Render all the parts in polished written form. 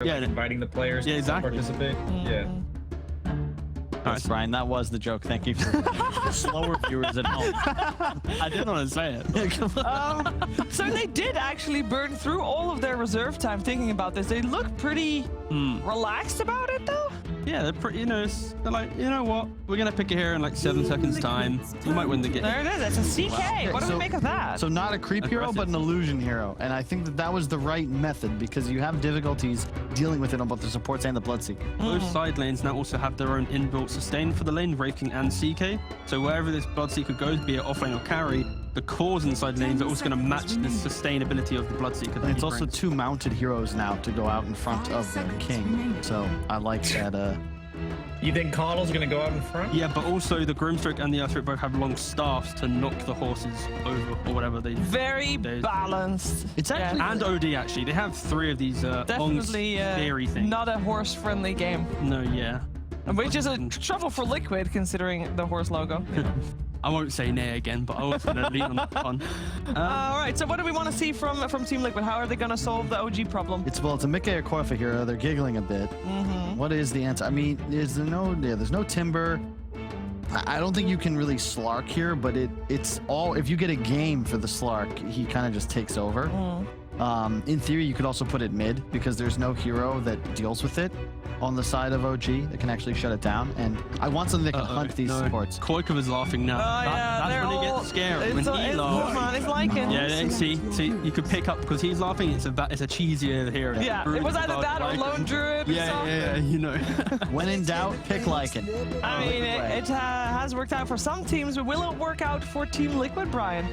Yeah, inviting the players to participate. Yeah. All right, Brian, that was the joke. Thank you for the slower viewers at home. I didn't want to say it. So they did actually burn through all of their reserve time thinking about this. They look pretty relaxed about it, though. Yeah, they're pretty, they're like, you know what? We're going to pick it here in like 7 seconds time. We might win the game. There it is. It's a CK. Wow. What do we make of that? So not a creep hero, but an illusion hero. And I think that that was the right method because you have difficulties dealing with it on both the supports and the Bloodseeker. Both side lanes now also have their own inbuilt sustain for the lane, Wraith King and CK. So wherever this Bloodseeker goes, be it offlane or carry, the cores inside lanes are also going to match the sustainability of the Bloodseeker. And it's also 2 mounted heroes now to go out in front of the king. So I like that. You think Coddle's going to go out in front? Yeah, but also the Grimstroke and the Earthquake both have long staffs to knock the horses over or whatever they do. Very balanced. It's actually... And OD, actually. They have 3 of these long theory things. Not a horse-friendly game. No, yeah. Which is a trouble for Liquid, considering the horse logo. I won't say nay again, but I was going to lean on that one. All right, so what do we want to see from Team Liquid? How are they going to solve the OG problem? It's a Mickey or Koifa hero. They're giggling a bit. What is the answer? I mean, there's no Timber. I don't think you can really Slark here, but it's all, if you get a game for the Slark, he kind of just takes over. In theory, you could also put it mid because there's no hero that deals with it on the side of OG that can actually shut it down. And I want something that can hunt these supports. Koika was laughing now. That's when he gets scared. When he laughs. It's like it. Yeah, see, you could pick up because he's laughing. It's a cheesier hero. Yeah, it was either that or Lone Druid. Yeah, you know. When in doubt, pick Lycan. I mean, it has worked out for some teams, but will it work out for Team Liquid, Brian?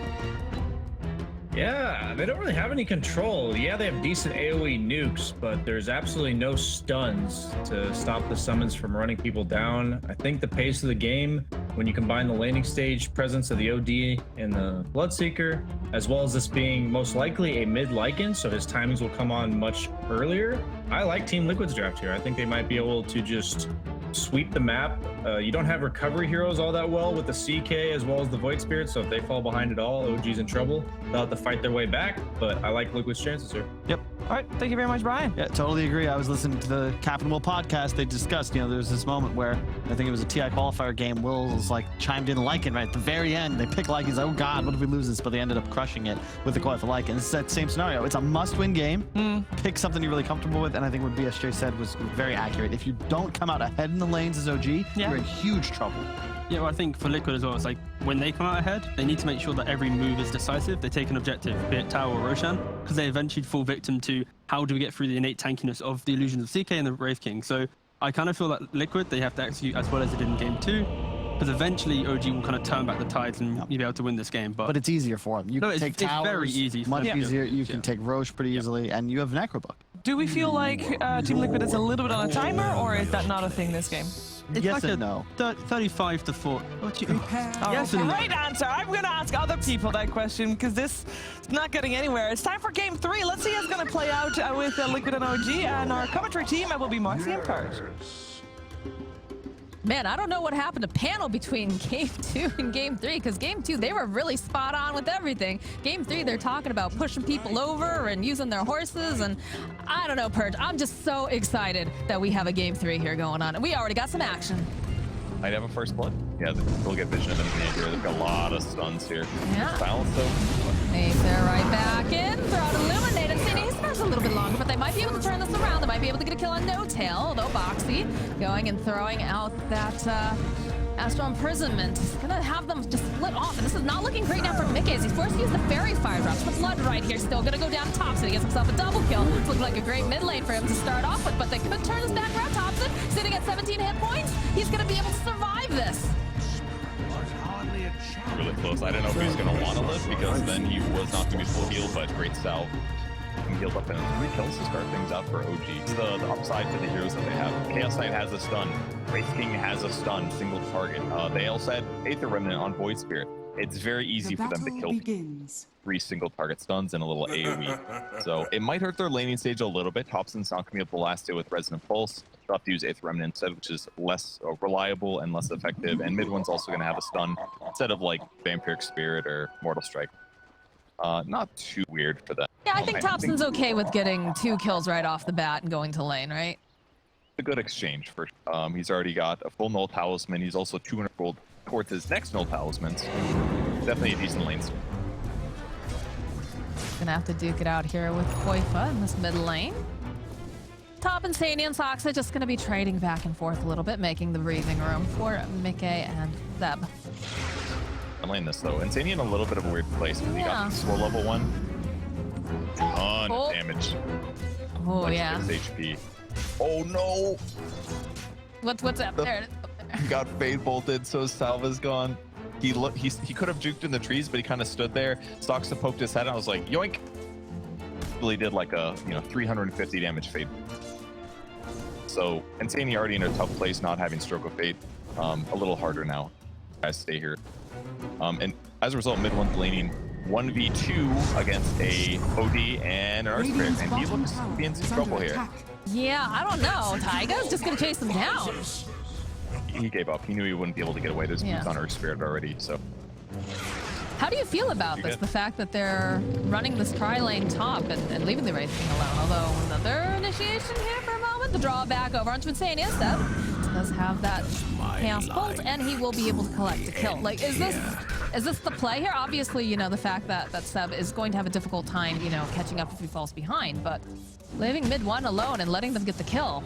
Yeah, they don't really have any control. Yeah, they have decent AoE nukes, but there's absolutely no stuns to stop the summons from running people down. I think the pace of the game, when you combine the laning stage presence of the OD and the Bloodseeker, as well as this being most likely a mid Lycan, so his timings will come on much earlier. I like Team Liquid's draft here. I think they might be able to just sweep the map. You don't have recovery heroes all that well with the CK as well as the Void Spirit, so if they fall behind at all, OG's in trouble. They'll have to fight their way back, but I like Liquid's chances here. Yep. All right, thank you very much, Brian. Yeah, totally agree. I was listening to the Captain Will podcast. They discussed, there was this moment where I think it was a TI qualifier game. Will was like chimed in Lycan right at the very end. They picked Lycan. He's like, oh God, what if we lose this? But they ended up crushing it with the Koifa Lycan. It's that same scenario. It's a must-win game. Pick something you're really comfortable with, and I think what BSJ said was very accurate. If you don't come out ahead in the lanes as OG, you're in huge trouble. Yeah, well, I think for Liquid as well, it's like when they come out ahead, they need to make sure that every move is decisive. They take an objective, be it Tower or Roshan, because they eventually fall victim to how do we get through the innate tankiness of the illusions of CK and the Wraith King. So I kind of feel that Liquid, they have to execute as well as they did in game 2, because eventually OG will kind of turn back the tides and you'll be able to win this game. But it's easier for them. You can take towers, very easy. Much easier. You can take Roche pretty easily, and you have Necrobook. Do we feel like Team Liquid is a little bit on a timer, or is that not a thing this game? It's yes like and no. 35 to 4. Yes and no. Great answer. I'm going to ask other people that question because this is not getting anywhere. It's time for game 3. Let's see how it's going to play out with Liquid and OG. And our commentary team will be Moxie and Purge. Man, I don't know what happened to panel between Game 2 and Game 3, because Game 2, they were really spot on with everything. Game 3, they're talking about pushing people over and using their horses, and I don't know, Purge. I'm just so excited that we have a Game 3 here going on, and we already got some action. Might have a first blood. Yeah, they'll get vision of enemy here. They've got a lot of stuns here. Yeah. Balance though. Aether right back in. Throw out Illuminated. His star's a little bit longer, but they might be able to turn this around. They might be able to get a kill on No Tail, although Boxy going and throwing out that Astral Imprisonment. He's gonna have them just split off, and this is not looking great now for Mickey as he's forced to use the Fairy Fire Drops. The Blood right here still gonna go down Thompson. He gets himself a double kill. It's looking like a great mid lane for him to start off with, but they could turn this back around. Thompson sitting at 17 hit points. He's gonna be able to survive this. Really close. I don't know if he's going to want to live because then he was not going to be full heal, but great salve. He healed up in 3 kills to start things out for OG. It's the upside to the heroes that they have. Chaos Knight has a stun. Wraith King has a stun, single target. They also had Aether Remnant on Void Spirit. It's very easy for them to kill 3 single target stuns and a little AoE. So it might hurt their laning stage a little bit. Hobson's not coming up the last day with Resonant Pulse. They'll have to use Aether Remnant instead, which is less reliable and less effective. And mid one's also going to have a stun instead of like Vampiric Spirit or Mortal Strike. Not too weird for them. Yeah, I think Thompson's okay with getting 2 kills right off the bat and going to lane, right? A good exchange for. He's already got a full null talisman. He's also 200 gold towards his next null talismans. Definitely a decent lane. Gonna have to duke it out here with Koifa in this mid lane. Top and Sani and Soxa just gonna be trading back and forth a little bit, making the breathing room for Mickey and Zeb. I'm laying this though. Insani in a little bit of a weird place because he got swole level 1. Ton of damage. Oh Like yeah. 6 HP. Oh no! What's up there? He got fade bolted, so Salva's gone. He could have juked in the trees, but he kind of stood there. Soxa poked his head, and I was like, yoink! Really did like a 350 damage fade. So Insani already in a tough place, not having Stroke of Fate. A little harder now. Guys, stay here. And as a result, mid 1's laning 1v2 against a OD and an Archspirit, and he looks to be in some trouble here. Yeah, I don't know. Taiga's just gonna chase him down. He gave up. He knew he wouldn't be able to get away. There's boots on Archspirit already, so. How do you feel about this? The fact that they're running this tri-lane top and leaving the Wraith King alone. Although another initiation here for a moment. The drawback over onto Insania. Seb does have that Chaos Bolt, and he will be able to collect the kill. Like, is this the play here? Obviously, the fact that Seb is going to have a difficult time, catching up if he falls behind. But leaving mid 1 alone and letting them get the kill.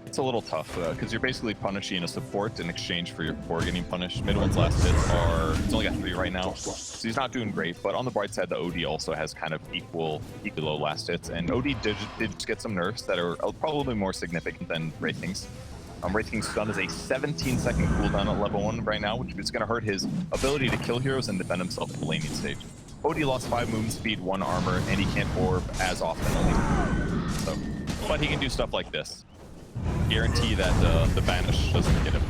It's a little tough because you're basically punishing a support in exchange for your core getting punished. Mid 1's last hits he's only got 3 right now, so he's not doing great. But on the bright side, the OD also has kind of equally low last hits, and OD did just get some nerfs that are probably more significant than Wraith King's. Wraith King's stun is a 17-second cooldown at level 1 right now, which is going to hurt his ability to kill heroes and defend himself in the laning stage. OD lost 5 movement speed, 1 armor, and he can't orb as often only. So, but he can do stuff like this. Guarantee that the banish doesn't get him.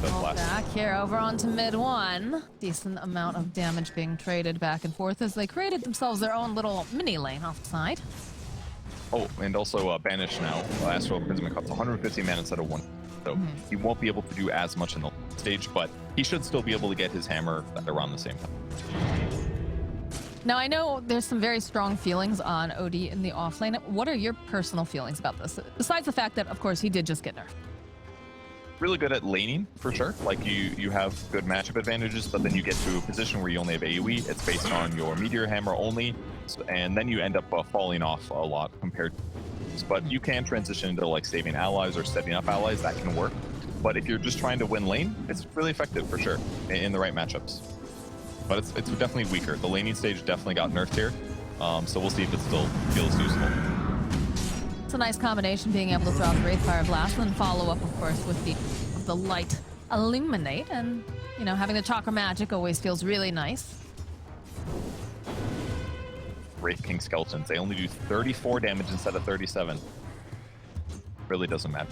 Back here over onto mid 1. Decent amount of damage being traded back and forth as they created themselves their own little mini lane off the side. Oh, and also banish now. Astral Imprisonment costs 150 mana instead of 1. So he won't be able to do as much in the stage, but he should still be able to get his hammer around the same time. Now, I know there's some very strong feelings on OD in the offlane. What are your personal feelings about this? Besides the fact that, of course, he did just get nerfed. Really good at laning, for sure. Like, you have good matchup advantages, but then you get to a position where you only have AoE. It's based on your Meteor Hammer only, and then you end up falling off a lot compared to this. But you can transition into, like, saving allies or setting up allies. That can work. But if you're just trying to win lane, it's really effective, for sure, in the right matchups. But it's definitely weaker. The laning stage definitely got nerfed here, so we'll see if it still feels useful. It's a nice combination being able to throw out the Wraithfire Blast and then follow up, of course, with the Light Illuminate. And, having the Chakra Magic always feels really nice. Wraith King Skeletons, they only do 34 damage instead of 37. Really doesn't matter.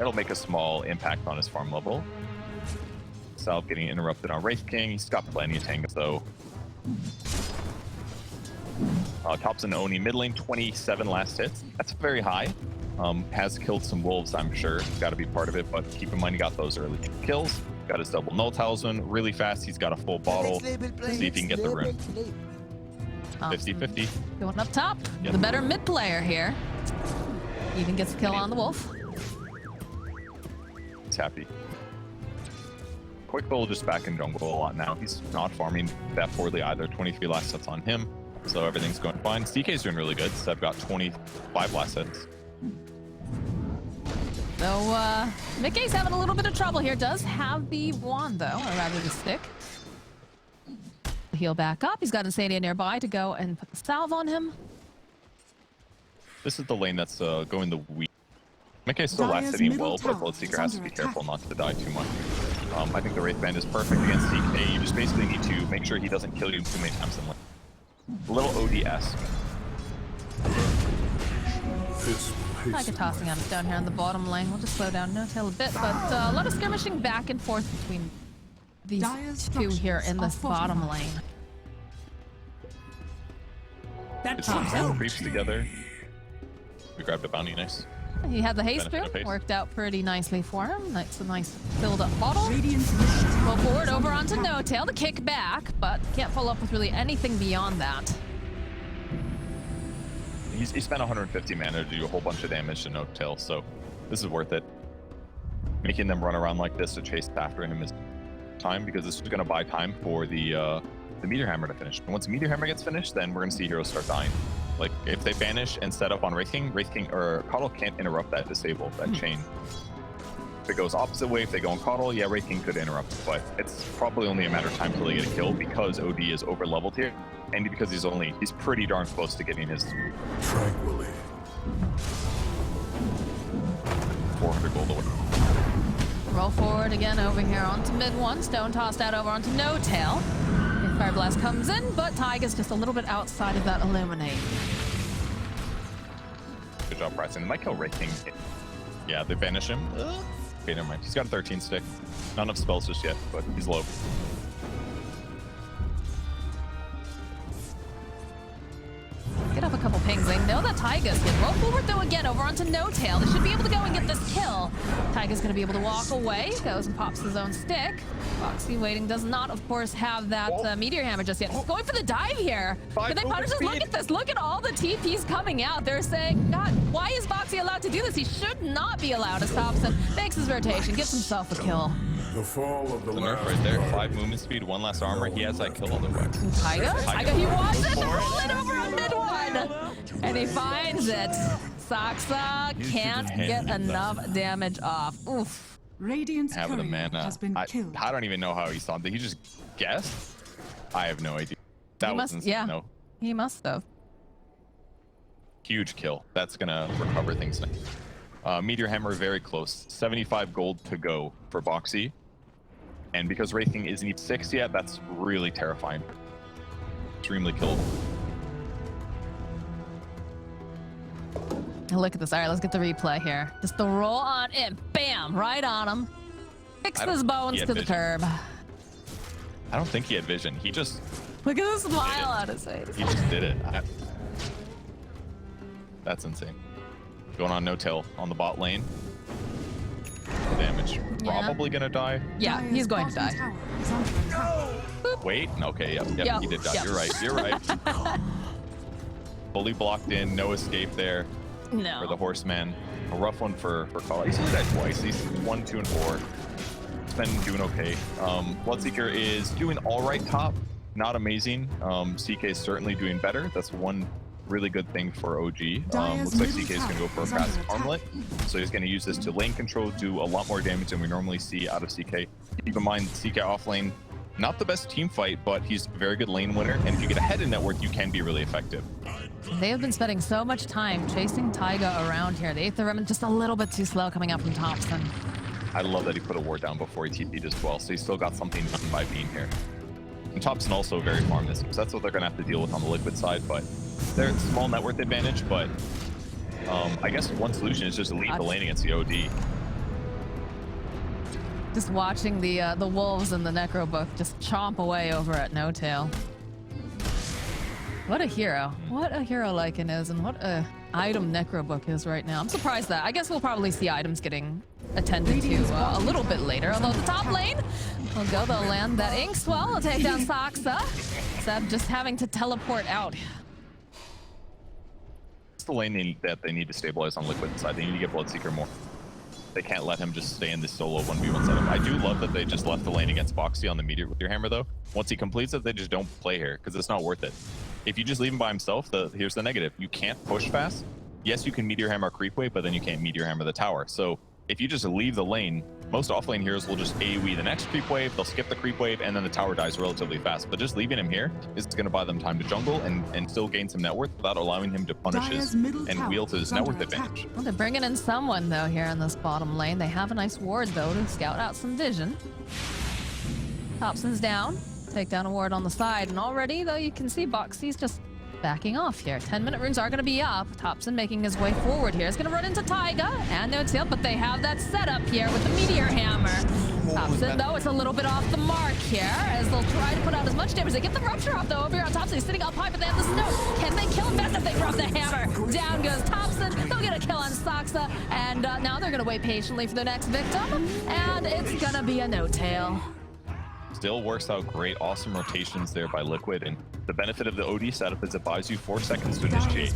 It'll make a small impact on his farm level. Salve getting interrupted on Wraith King. He's got plenty of tanks though. Tops and Oni mid lane 27 last hits. That's very high. Has killed some wolves, I'm sure. Got to be part of it, but keep in mind he got those early kills. Got his double null talisman really fast. He's got a full bottle. See if he can get the rune. 50-50. Going up top. The better mid player here. Even gets a kill on the wolf. He's happy. Quickbull just back in jungle a lot now. He's not farming that poorly either. 23 last hits on him, so everything's going fine. CK's doing really good. Seb got 25 last hits. So, Mickey's having a little bit of trouble here. Does have the wand, though, or rather the stick. Heal back up. He's got Insania nearby to go and put the salve on him. This is the lane that's going the weak. Mickey's still last hitting well, but Bloodseeker has to be careful not to die too much. I think the Wraith Band is perfect against CK. You just basically need to make sure he doesn't kill you too many times in lane. A little ODS. I get tossing out of down here on the bottom lane. We'll just slow down No-Tail a bit, but a lot of skirmishing back and forth between these two here in this bottom lane. It's some creeps together. We grabbed a bounty, nice. He had the haste boom, worked out pretty nicely for him. That's a nice filled-up bottle. Go forward over onto No-Tail to kick back, but can't follow up with really anything beyond that. he spent 150 mana to do a whole bunch of damage to No Tail, so this is worth it. Making them run around like this to chase after him is time, because this is going to buy time for the Meteor Hammer to finish. And once Meteor Hammer gets finished, then we're going to see heroes start dying. Like, if they banish and set up on Wraith King or Coddle can't interrupt that disable, that chain. If it goes opposite way, if they go on Coddle, yeah, Wraith King could interrupt, but it's probably only a matter of time till they get a kill, because OD is over leveled here, and because he's pretty darn close to getting his Tranquilly. 400 gold away. Roll forward again over here onto mid one. Stone tossed out over onto No Tail. Fire Blast comes in, but Taiga's just a little bit outside of that Illuminate. Good job pressing. They might kill Wraith King. Yeah, they banish him. Okay, never mind. He's got a 13 stick. Not enough spells just yet, but he's low. Get up a couple pings. They know that Taiga's good. Roll forward though again over onto No Tail. They should be able to go and get this kill. Taiga's gonna be able to walk away. Goes and pops his own stick. Foxy waiting, does not, of course, have that Meteor Hammer just yet. He's going for the dive here. Can they punish this? Look at this. Look at all the TPs coming out. They're saying, God, why is Foxy allowed to do this? He should not be allowed. As Thompson makes his rotation, gets himself a kill. The fall of the Nerf right there. 5 movement speed, 1 less armor. He has that kill otherwise. Taiga, he wants it. They're rolling over on mid one. And he finds it. Saxa can't get enough damage off. Oof. Radiant's Having a courier mana. has been killed. I don't even know how he saw it. Did he just guess? I have no idea. That was insane. Yeah, No. he must have. Huge kill. That's gonna recover things now. Meteor Hammer very close. 75 gold to go for Boxy. And because Wraith King isn't even 6 yet, that's really terrifying. Extremely killable. Look at this. All right, let's get the replay here. Just the roll on in. Bam! Right on him. Kicks his bones to the curb. I don't think he had vision. He just... Look at the smile on his face. He just did it. That's insane. Going on No Tail on the bot lane. Damage. Probably gonna die. Yeah, he's going to die. Wait. Okay, yep, he did die. Yep. You're right. You're right. Fully blocked in. No escape there. No. For the Horseman. A rough one for Call. He's only died twice. He's 1, 2, and 4. He's been doing okay. Bloodseeker is doing all right top. Not amazing. CK is certainly doing better. That's one really good thing for OG. Looks like CK is going to go for a fast armlet. So he's going to use this to lane control, do a lot more damage than we normally see out of CK. Keep in mind, CK off lane, not the best team fight, but he's a very good lane winner. And if you get ahead in net worth, you can be really effective. They have been spending so much time chasing Taiga around here. The 8th Remnant just a little bit too slow coming out from Thompson. I love that he put a ward down before he TP'd as well, so he still got something done by being here. And Thompson also very farm this, because that's what they're going to have to deal with on the liquid side, but they're a small net worth advantage, but I guess one solution is just to leave the lane against the OD. Just watching the wolves in the Necro book just chomp away over at No Tail. What a hero. What a hero Lycan is, and what a item Necro book is right now. I'm surprised that. I guess we'll probably see items getting attended to a little bit later. Although the top lane will go, they'll land that Inkswell. They'll take down Saxa. Seb just having to teleport out. It's the lane that they need to stabilize on liquid side. They need to get Bloodseeker more. They can't let him just stay in this solo 1v1 setup. I do love that they just left the lane against Boxy on the Meteor Hammer, though. Once he completes it, they just don't play here, because it's not worth it. If you just leave him by himself, here's the negative. You can't push fast. Yes, you can Meteor Hammer creep wave, but then you can't Meteor Hammer the tower. So if you just leave the lane, most offlane heroes will just AoE the next creep wave, they'll skip the creep wave, and then the tower dies relatively fast. But just leaving him here is going to buy them time to jungle and still gain some net worth without allowing him to punish his and wield his net worth advantage. Well, they're bringing in someone, though, here in this bottom lane. They have a nice ward, though, to scout out some vision. Thompson's down. Take down a ward on the side. And already, though, you can see Boxy's just backing off here. 10-minute runes are going to be up. Thompson making his way forward here. He's going to run into Taiga and No Tail, but they have that setup here with the Meteor Hammer. Thompson, though, it's a little bit off the mark here as they'll try to put out as much damage. They get the Rupture off, though, over here on Thompson. He's sitting up high, but they have the Snow. Can they kill him fast if they drop the hammer? Down goes Thompson. They'll get a kill on Saxa, and now they're going to wait patiently for the next victim, and it's going to be a No Tail. still works out great. Awesome rotations there by Liquid, and the benefit of the OD setup is it buys you 4 seconds to initiate.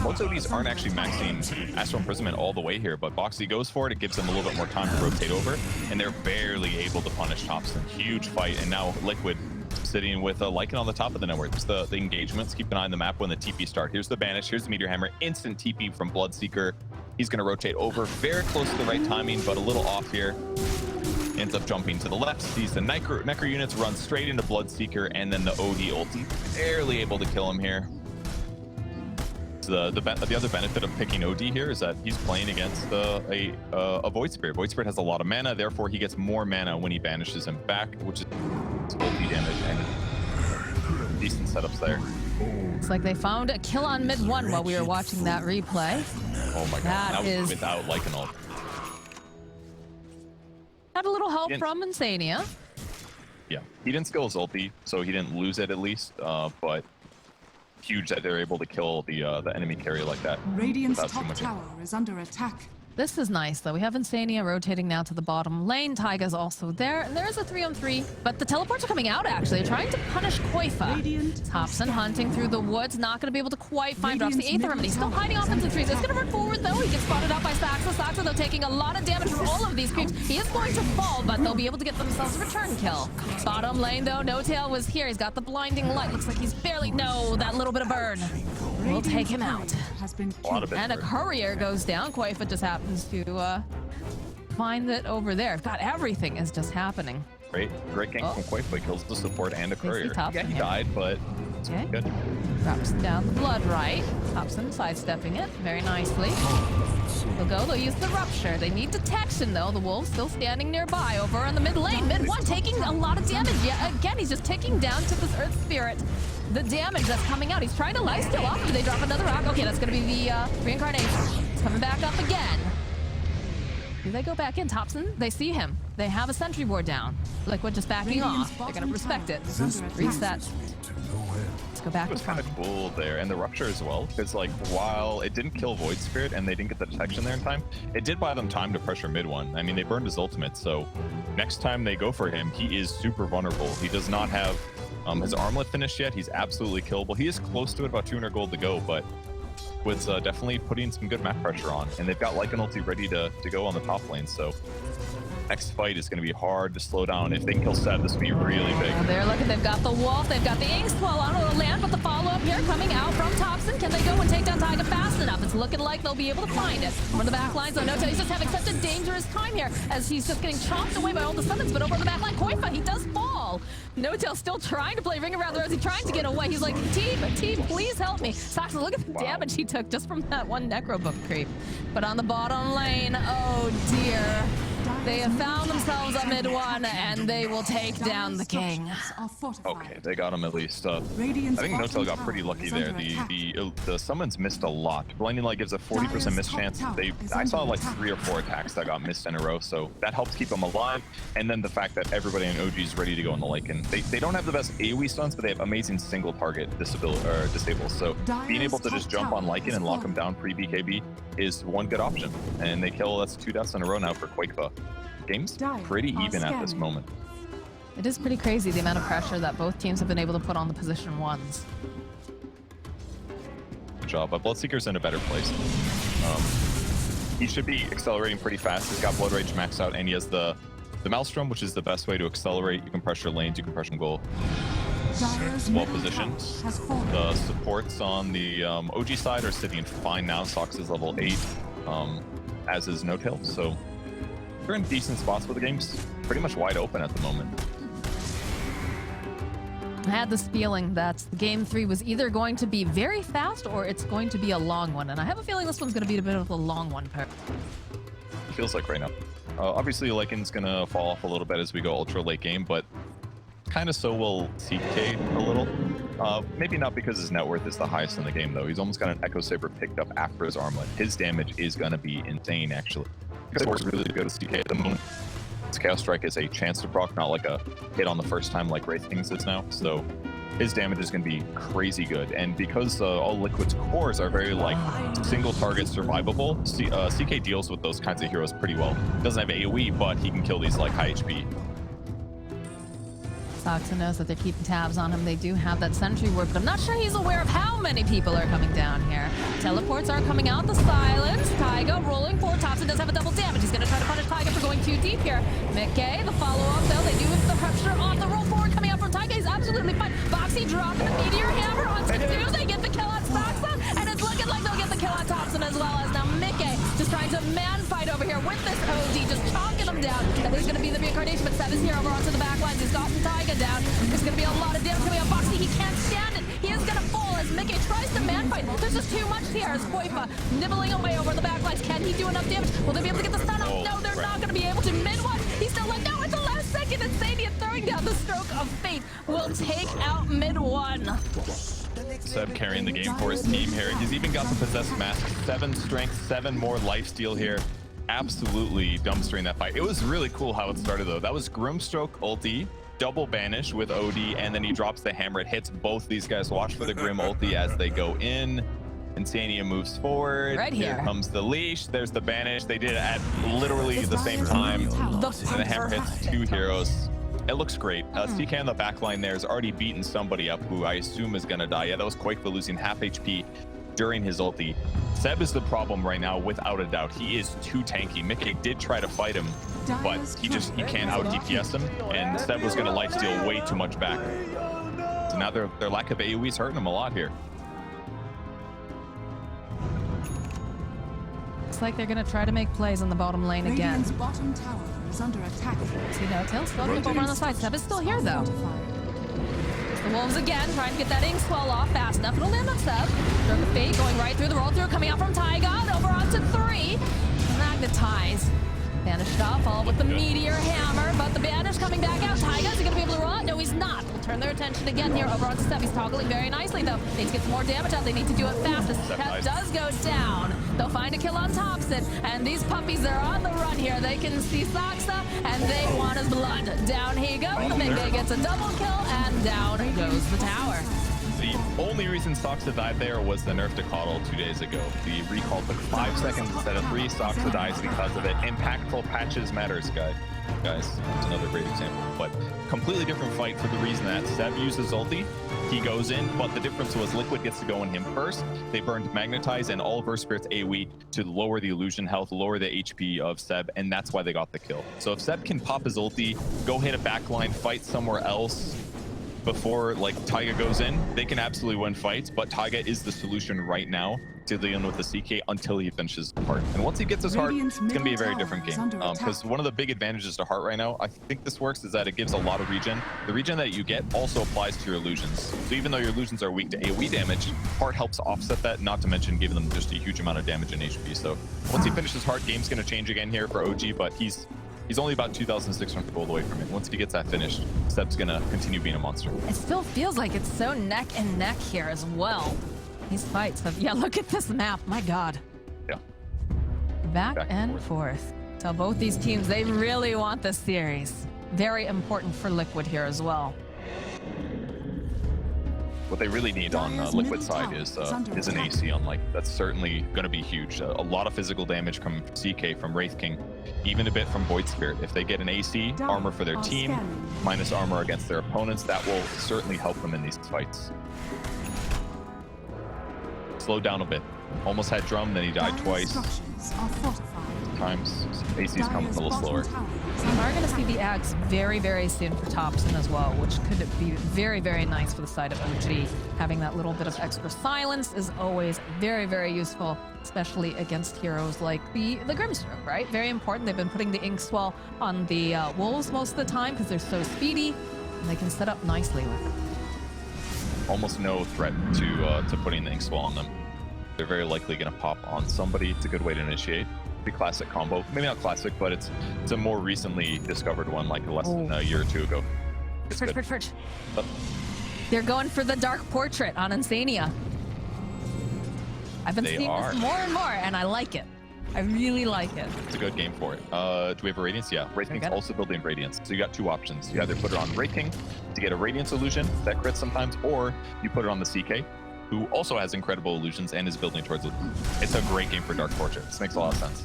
Most ODs aren't actually maxing Astral Imprisonment all the way here, but Boxy goes for it. It gives them a little bit more time to rotate over, and they're barely able to punish Thompson. Huge fight, and now Liquid sitting with a Lycan on the top of the network. Just the engagements. Keep an eye on the map when the TP start. Here's the Banish. Here's the Meteor Hammer. Instant TP from Bloodseeker. He's going to rotate over. Very close to the right timing, but a little off here. Ends up jumping to the left. Sees the Necro units run straight into Bloodseeker, and then the OD ulti. Barely able to kill him here. So the other benefit of picking OD here is that he's playing against a Void Spirit. Void Spirit has a lot of mana, therefore he gets more mana when he banishes him back, which is OD damage and decent setups there. Looks like they found a kill on mid 1 while we were watching that replay. Oh my god, that was without Lycan ult. Had a little help from Insania. Yeah, he didn't skill his ulti, so he didn't lose it at least, but huge that they're able to kill the enemy carrier like that. Radiant's top tower is under attack. This is nice, though. We have Insania rotating now to the bottom lane. Taiga's also there. And there is a 3-on-3, but the teleports are coming out, actually. They're trying to punish Koifa. Thompson hunting through the woods. Not going to be able to quite find. Drops the 8th remedy. Still hiding off into trees. It's going to run forward, though. He gets spotted out by Saxa. Saxa, though, taking a lot of damage from all of these creeps. He is going to fall, but they'll be able to get themselves a return kill. Bottom lane, though. No Tail was here. He's got the blinding light. Looks like he's barely... No, that little bit of burn. We'll take him out. And a courier goes down. Koifa just happens to find it over there. God, everything is just happening. Great gank from Koifa. Kills the support and a courier. Yeah, he died, but it's good. Drops down the blood right. Thompson sidestepping it very nicely. They'll use the rupture. They need detection, though. The wolf still standing nearby over on the mid lane. Mid 1 taking a lot of damage. Yeah, again, he's just ticking down to this Earth Spirit. The damage that's coming out. He's trying to lifesteal off. Do they drop another rock? Okay, that's going to be the reincarnation. It's coming back up again. Do they go back in? Thompson, they see him. They have a sentry ward down. Liquid just backing off. They're going to respect it. Reset. Let's go back. It was kind of cool there, and the rupture as well, because like while it didn't kill Void Spirit and they didn't get the detection there in time, it did buy them time to pressure mid 1. I mean, they burned his ultimate, so next time they go for him, he is super vulnerable. He does not have his armlet finished yet. He's absolutely killable. He is close to it, about 200 gold to go, but was definitely putting some good map pressure on, and they've got Lycan ulti ready to go on the top lane, so next fight is going to be hard to slow down. If they can kill Seb, this will be really big. They're looking, they've got the wolf, they've got the Inkswell on the land, but the follow-up here coming out from Thompson. Can they go and take down Taiga fast enough? It's looking like they'll be able to find it. From the back lines, though, Noto, he's just having such a dangerous time here as he's just getting chomped away by all the summons, but over the back line, Koifa, he does fall. No-Tail still trying to play Ring Around the Rosy, trying to get away. He's like, team, please help me. Saxa, look at the damage he took just from that one Necrobook creep. But on the bottom lane, oh dear. They have found themselves a mid 1, and they will take down the king. Okay, they got him at least. I think No-Tail got pretty lucky there. The summons missed a lot. Blinding Light gives a 40% miss chance. I saw like 3 or 4 attacks that got missed in a row, so that helps keep them alive. And then the fact that everybody in OG is ready to go on the Lycan. They don't have the best AoE stuns, but they have amazing single target disables. So being able to just jump on Lycan and lock him down pre-BKB is one good option. And they kill, that's 2 deaths in a row now for Koifa. Game's pretty even at this moment. It is pretty crazy the amount of pressure that both teams have been able to put on the position 1s. Good job, but Bloodseeker's in a better place. He should be accelerating pretty fast. He's got Blood Rage maxed out, and he has the Maelstrom, which is the best way to accelerate. You can pressure lanes, you can pressure goal. Well positioned. The supports on the OG side are sitting fine now. Sox is level 8, as is No-Tail, so they're in decent spots, but the game's pretty much wide open at the moment. I had this feeling that game 3 was either going to be very fast or it's going to be a long one, and I have a feeling this one's going to be a bit of a long one. It feels like right now. Obviously, Lycan's going to fall off a little bit as we go ultra late game, but kind of so will CK a little. Maybe not because his net worth is the highest in the game, though. He's almost got an Echo Saber picked up after his armlet. His damage is going to be insane, actually. It works really good with CK at the moment. His Chaos Strike is a chance to proc, not like a hit on the first time like Wraith Kings is now. So his damage is going to be crazy good. And because all Liquid's cores are very like single target survivable, CK deals with those kinds of heroes pretty well. Doesn't have AoE, but he can kill these like high HP. Soxa knows that they're keeping tabs on him. They do have that sentry ward, but I'm not sure he's aware of how many people are coming down here. Teleports are coming out. The silence. Taiga rolling forward. Thompson does have a double damage. He's going to try to punish Taiga for going too deep here. Mickey, the follow-up, though. They do with the pressure off the roll forward coming out from Taiga. He's absolutely fine. Boxy dropping the meteor hammer on Sedu. They get the kill on Soxa, and it's looking like they'll get the kill on Thompson as well as now Mickey just trying to man fight over here with this OD, just chalking him down. And there's going to be the reincarnation, but Seb is here over onto the back lines. He's gotten Taiga down. There's going to be a lot of damage coming on Boxy. He can't stand it. He is going to fall as Mickey tries to man fight. There's just too much here as Koifa nibbling away over the back lines. Can he do enough damage? Will they be able to get the stun off? No, they're not going to be able to. Mid one. He's still like, no, it's the last second. And Sadia throwing down the stroke of fate will take out mid one. Seb carrying the game for his team here. He's even got the possessed mask. 7 strength, 7 more lifesteal here. Absolutely dumpstering that fight. It was really cool how it started though. That was Grimstroke ulti, double banish with OD, and then he drops the hammer. It hits both these guys. Watch for the Grim ulti as they go in. Insania moves forward. Right here. Comes the leash. There's the banish. They did it at literally the same time. And the hammer hits 2 heroes. It looks great. CK on the backline there has already beaten somebody up who I assume is going to die. Yeah, that was Quakeva losing half HP during his ulti. Seb is the problem right now, without a doubt. He is too tanky. Mickey did try to fight him, but he can't out DPS him, and Seb was going to lifesteal way too much back. So now their lack of AoE is hurting him a lot here. Looks like they're going to try to make plays on the bottom lane again. Radiant's bottom tower is under attack. See no tail floating up over on the side. Seb is still here though. The Wolves again, trying to get that ink swell off fast enough. It'll land on Seb. Stroke of fate going right through the roll through, coming out from Taiga. Over onto 3. Magnetize. Banished off, all with the meteor hammer, but the banish coming back out. Taiga, is he going to be able to roll it? No, he's not. They'll turn their attention again here over onto Seb. He's toggling very nicely though. Needs to get some more damage out. They need to do it fast. The Seb does go down. They'll find a kill on Thompson, and these puppies, they're on the run here. They can see Soxa, and they want his blood. Down he goes. The Mickey gets a double kill, and down goes the tower. The only reason Soxa died there was the nerf to Coddle 2 days ago. The recall took 5 seconds instead of 3. Soxa dies because of it. Impactful patches matters, guys. It's another great example. But completely different fight for the reason that Seb uses ulti. He goes in, but the difference was Liquid gets to go in him first. They burned Magnetize and all of Earth Spirit's AoE to lower the illusion health, lower the HP of Seb, and that's why they got the kill. So if Seb can pop his ulti, go hit a backline, fight somewhere else, before like Taiga goes in, they can absolutely win fights, but Taiga is the solution right now to dealing with the CK until he finishes Heart. And once he gets his Heart, it's going to be a very different game. Because one of the big advantages to Heart right now, I think this works, is that it gives a lot of regen. The regen that you get also applies to your illusions. So even though your illusions are weak to AoE damage, Heart helps offset that, not to mention giving them just a huge amount of damage in HP. So once he finishes Heart, game's going to change again here for OG, but he's only about 2,600 gold away from it. Once he gets that finished, Seb's gonna continue being a monster. It still feels like it's so neck and neck here as well. These fights have, yeah, look at this map, my God. Yeah. Back and forth. So both these teams, they really want this series. Very important for Liquid here as well. What they really need on Liquid side is an AC on Light. That's certainly going to be huge. A lot of physical damage coming from CK, from Wraith King, even a bit from Void Spirit. If they get an AC, armor for their team, minus armor against their opponents, that will certainly help them in these fights. Slow down a bit. Almost had Drum, then he died twice. Times AC's coming a little slower. We are going to see the axe very, very soon for Thompson as well, which could be very, very nice for the side of OG. Having that little bit of extra silence is always very, very useful, especially against heroes like the Grimstroke, right? Very important. They've been putting the ink swell on the Wolves most of the time because they're so speedy, and they can set up nicely with it. Almost no threat to putting the ink swell on them. They're very likely going to pop on somebody. It's a good way to initiate. Pretty classic combo. Maybe not classic, but it's a more recently discovered one, like less than a year or two ago. Fridge. They're going for the Dark Portrait on Insania. I've been seeing this more and more, and I like it. I really like it. It's a good game for it. Do we have a Radiance? Yeah. Wraith King's also building Radiance. So you got 2 options. You either put it on Wraith King to get a Radiance illusion that crits sometimes, or you put it on the CK, who also has incredible illusions and is building towards it. It's a great game for Dark Portrait. This makes a lot of sense.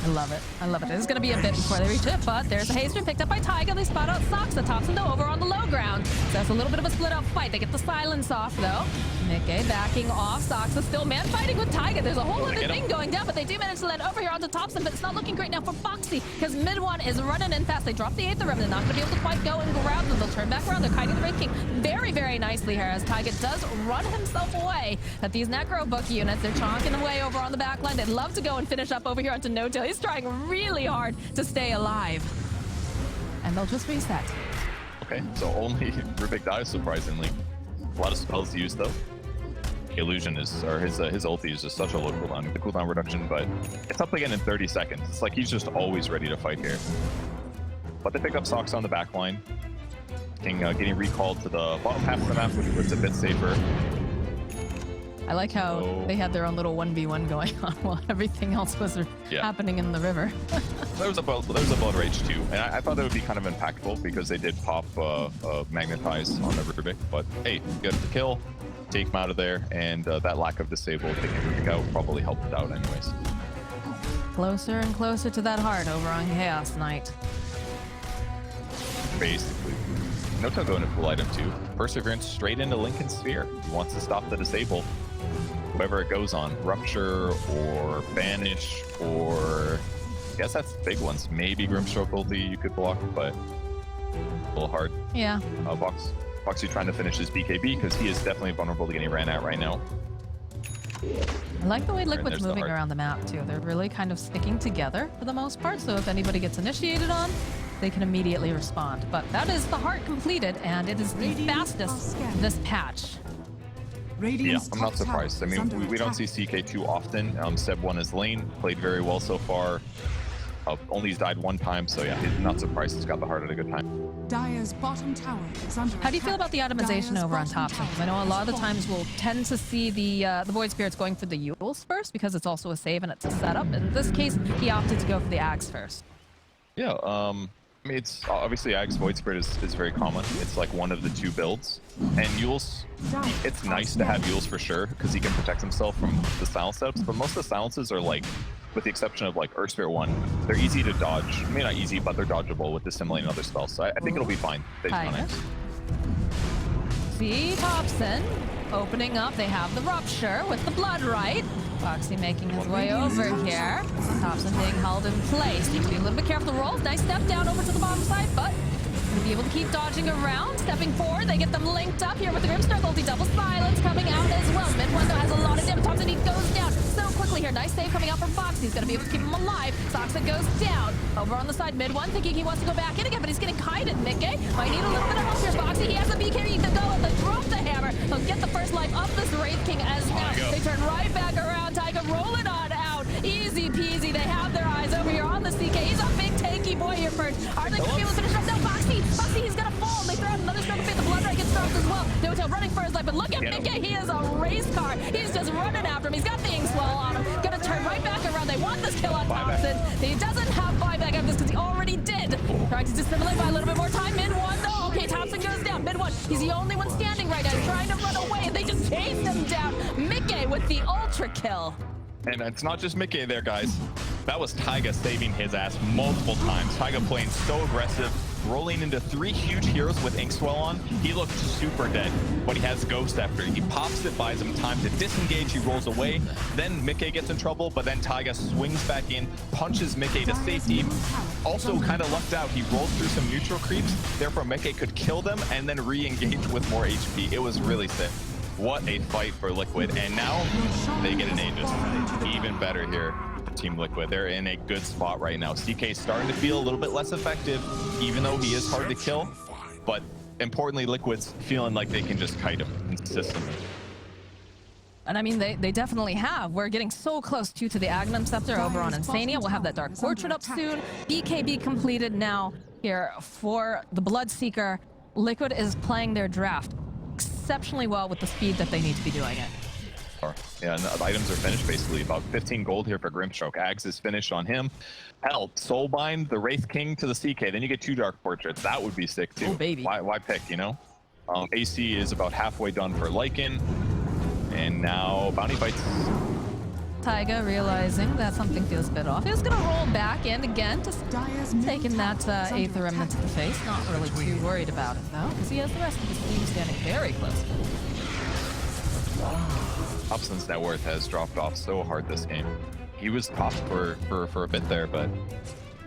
I love it. I love it. It's going to be a bit before they reach it, but there's a haste picked up by Taiga. They spot out Sox. The Thompson, though, over on the low ground. So that's a little bit of a split-up fight. They get the silence off, though. Mickey backing off. Sox is still man-fighting with Taiga. There's a whole other thing going down, but they do manage to land over here onto Thompson, but it's not looking great now for Foxy, because mid one is running in fast. They drop the 8th of them. They're not going to be able to quite go and grab them. They'll turn back around. They're kiting the Wraith King very, very nicely here, as Taiga does run himself away. At these Necro Book units, they're chonking away over on the back line. They'd love to go and finish up over here onto No-Tail. He's trying really hard to stay alive. And they'll just reset. Okay, so only Rubik dies, surprisingly. A lot of spells used, though. Illusion is, or his ulti is just such a low cooldown. The cooldown reduction, but it's up again in 30 seconds. It's like he's just always ready to fight here. But they pick up Sox on the back line. King getting recalled to the bottom half of the map, which was a bit safer. I like how they had their own little 1v1 going on while everything else was happening in the river. There was a blood rage too, and I thought that would be kind of impactful because they did pop magnetize on the Rubik. But hey, get the kill, take him out of there, and that lack of disable taking Rubik out probably helped it out anyways. Closer and closer to that heart over on Chaos Knight. Basically. No-Tail going to full item too. Perseverance straight into Lincoln's Sphere. He wants to stop the disable. Whoever it goes on, Rupture or Banish or... I guess that's the big ones. Maybe Grimstroke ulti you could block, but a little hard. Yeah. Foxy trying to finish his BKB because he is definitely vulnerable to getting ran at right now. I like the way Liquid's moving around the map too. They're really kind of sticking together for the most part, so if anybody gets initiated on, they can immediately respond. But that is the heart completed, and it is the fastest this patch. Yeah, I'm not surprised. I mean, we don't see CK too often. Seb won his lane, played very well so far. Only died one time, so yeah, he's not surprised he's got the heart at a good time. Dire's bottom tower is under How do you feel about the itemization over on top? Because I know a lot of the times we'll tend to see the Void Spirits going for the Yules first because it's also a save and it's a setup. In this case, he opted to go for the Ags first. Yeah, I mean, it's obviously Ag's Void Spirit is very common. It's like one of the two builds. And Yules, it's nice to have Yules for sure, because he can protect himself from the silence setups, but most of the silences are like, with the exception of like Earth Spirit 1, they're easy to dodge. I mean, not easy, but they're dodgeable with Dissimulate and other spells, so I think it'll be fine. See Thompson opening up. They have the Rupture with the Blood Right. Foxy making his way over here. Thompson being held in place. Needs to be a little bit careful. The rolls. Nice step down over to the bottom side, but going to be able to keep dodging around. Stepping forward. They get them linked up here with the Grimstroke ulti. Double silence coming out as well. Mid one though has a lot of damage. Thompson, he goes down so quickly here. Nice save coming out from Foxy. He's going to be able to keep him alive. Soxa goes down. Over on the side, mid one, thinking he wants to go back in again, but he's getting kited. Mickey might need a little bit of help here. Foxy, he has a BK to go and then drop the hammer. He'll get the first life of this Wraith King as now. They turn right back around. Taiga rolling on out. Easy peasy. They have their eyes over here on the CK. He's a big tanky boy here first. Are they going to be able to finish up? No, Foxy, he's going to fall. They throw out another stroke of fate. The Blood Right gets dropped as well. No-Tail running for his life, but look at Mickey. He is a race car. He's just running after him. He's got the ink swell on him. Going to turn right back around. They want this kill on Thompson. He doesn't have buyback after this because he already did. Trying to dissimulate by a little bit more time. Mid one, though. Okay, Thompson goes down. Mid one. He's the only one standing right now. He's trying to run away, and they just chased him down. Mickey with the ultra kill. And it's not just Mickey there, guys. That was Taiga saving his ass multiple times. Taiga playing so aggressive, rolling into 3 huge heroes with Inkswell on. He looked super dead, but he has Ghost after. He pops it, buys him time to disengage, he rolls away. Then Mickey gets in trouble, but then Taiga swings back in, punches Mickey to safety. Also kind of lucked out. He rolled through some neutral creeps, therefore Mickey could kill them and then re-engage with more HP. It was really sick. What a fight for Liquid, and now they get an Aegis. Even better here for Team Liquid. They're in a good spot right now. CK's starting to feel a little bit less effective, even though he is hard to kill. But importantly, Liquid's feeling like they can just kite him consistently. And I mean, they definitely have. We're getting so close to the Agnum Scepter over on Insania. We'll have that Dark Portrait up soon. BKB completed now here for the Bloodseeker. Liquid is playing their draft exceptionally well with the speed that they need to be doing it. Yeah, and the items are finished basically. About 15 gold here for Grimstroke. Ags is finished on him. Hell, Soulbind, the Wraith King to the CK. Then you get 2 Dark Portraits. That would be sick too. Oh, baby. Why pick, you know? AC is about halfway done for Lycan. And now Bounty Bites Taiga realizing that something feels a bit off. He's gonna roll back in again, just Dire's middle taking that tower is under 8th remnant to the face. Not really too worried about it though, because he has the rest of his team standing very close. Hobson's net worth has dropped off so hard this game. He was top for a bit there, but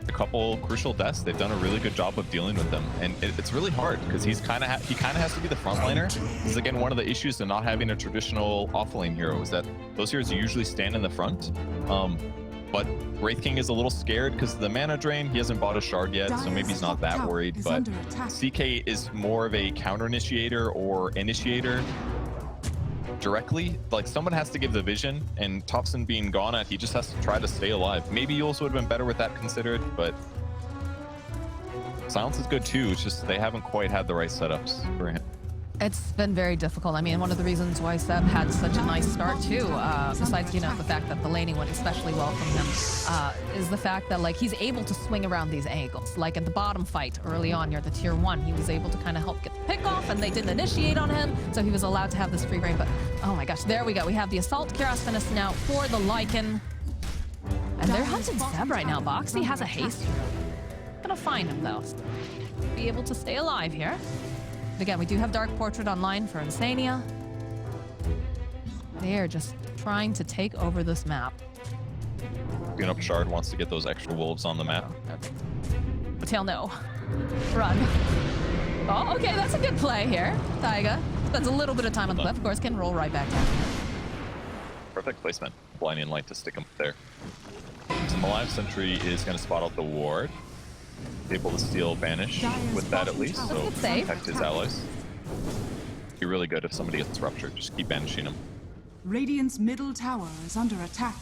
a couple crucial deaths, they've done a really good job of dealing with them, and it's really hard because he kind of has to be the frontliner. This is again one of the issues of not having a traditional off-lane hero, is that those heroes usually stand in the front. But Wraith King is a little scared because of the mana drain. He hasn't bought a shard yet, so maybe he's not that worried. But CK is more of a counter initiator or initiator directly. Like, someone has to give the vision, and Thompson being gone at, he just has to try to stay alive. Maybe Yules would have been better with that considered, but Silence is good too. It's just they haven't quite had the right setups for him. It's been very difficult. I mean, one of the reasons why Seb had such a nice start too, besides, you know, the fact that the laning went especially well from him, is the fact that, like, he's able to swing around these angles. Like at the bottom fight early on near the tier 1, he was able to kind of help get the pick off, and they didn't initiate on him, so he was allowed to have this free reign. But oh my gosh, there we go. We have the Assault Kyros Finis now for the Lycan. And they're hunting Seb right now. Boxy has a haste. Gonna find him though. Be able to stay alive here. Again, we do have Dark Portrait online for Insania. They're just trying to take over this map. Tune up Shard wants to get those extra wolves on the map. Tail, no. Run. Oh, okay, that's a good play here. Taiga. That's a little bit of time on the left. Of course, can roll right back down. Perfect placement. Blinding Light to stick him there. So Malive Sentry is going to spot out the ward. Able to steal Banish with that at least, so protect his allies. Be really good if somebody gets ruptured. Just keep banishing him. Radiant's middle tower is under attack.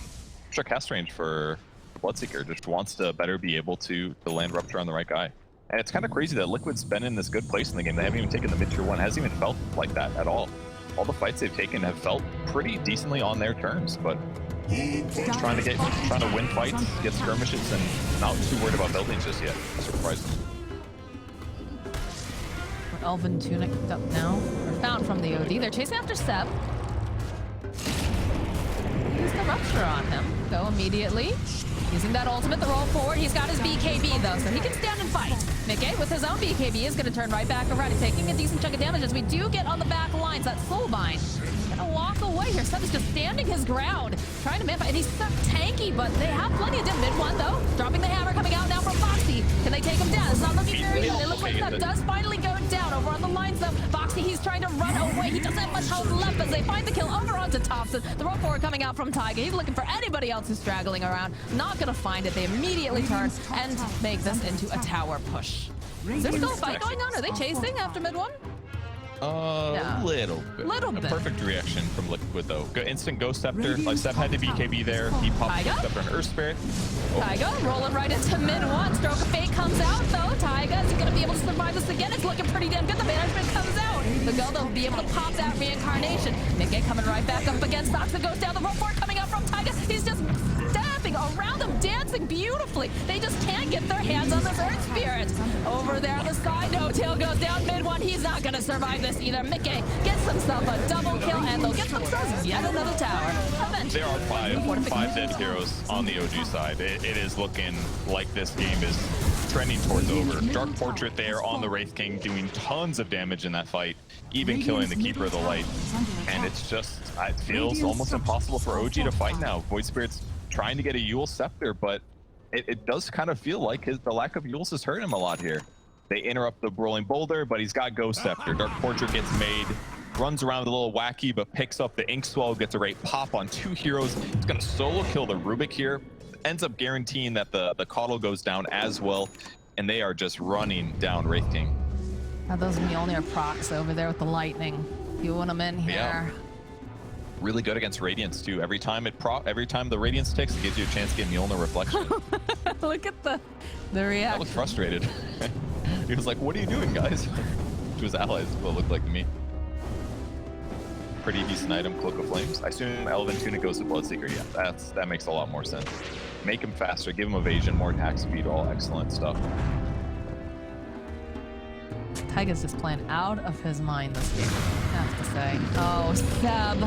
Extra cast range for Bloodseeker. Just wants to better be able to land rupture on the right guy. And it's kind of crazy that Liquid's been in this good place in the game. They haven't even taken the mid-tier 1. Hasn't even felt like that at all. All the fights they've taken have felt pretty decently on their terms, but trying to win fights, get skirmishes, and not too worried about buildings just yet. Surprising. Elven Tunic picked up now, or found from the OD. They're chasing after Seb. Use the rupture on him. Go immediately. Using that ultimate, the roll forward. He's got his BKB though, so he can stand and fight. Mickey with his own BKB is going to turn right back around. He's taking a decent chunk of damage as we do get on the back lines. That Soulbind gonna walk away here. Seb is just standing his ground, trying to manfight, and he's so tanky, but they have plenty of damage. Mid 1 though, dropping the hammer coming out now from Foxy. Can they take him down? It's not looking very good. It looks like Seb does finally go down over on the lines though. Foxy, he's trying to run away. He doesn't have much health left as they find the kill over onto Thompson. The roll forward coming out from Taiga. He's looking for anybody else who's straggling around. Not gonna find it. They immediately turn and make this into a tower push. Is there still a fight going on? Are they chasing after mid 1? Little bit. A perfect reaction from Liquid though. Instant Ghost Scepter. Like Seb had the BKB there. He popped Ghost Scepter and Earth Spirit. Taiga rolling right into mid 1. Stroke of Fate comes out though. Taiga is going to be able to survive this again. It's looking pretty damn good. The management comes out. The go they'll be able to pop that reincarnation. Mickey coming right back up against Soxa. Goes down the rope forward coming out from Taiga. He's just stabbing around them, dancing beautifully. They just can't get their hands on this Earth Spirit. Over there on the side, no tail goes down mid 1. He's not going to survive this either. Mickey gets himself a double kill, and they'll get themselves yet another tower. Eventually. There are five dead heroes on the OG side. It is looking like this game is trending towards over. Dark Portrait there on the Wraith King doing tons of damage in that fight, even killing the Keeper of the Light. And it's just, it feels almost impossible for OG to fight now. Void Spirit's trying to get a Yule Scepter, but it does kind of feel like the lack of Yules has hurt him a lot here. They interrupt the Rolling Boulder, but he's got Ghost Scepter. Dark Portrait gets made, runs around a little wacky, but picks up the Ink Swell, gets a great pop on 2 heroes. He's gonna solo kill the Rubik here. Ends up guaranteeing that the Coddle goes down as well, and they are just running down Wraith King. Now those Mjolnir procs over there with the lightning. You want them in here. Yeah. Really good against Radiance too. Every time the Radiance ticks, it gives you a chance to get Mjolnir Reflection. Look at the reaction. I was frustrated. He was like, what are you doing, guys? Which was allies, what it looked like to me. Pretty decent item, Cloak of Flames. I assume Elven Tunic goes to Bloodseeker. Yeah, that makes a lot more sense. Make him faster, give him evasion, more attack speed, all excellent stuff. Taiga's just playing out of his mind this game, I have to say. Oh, Seb,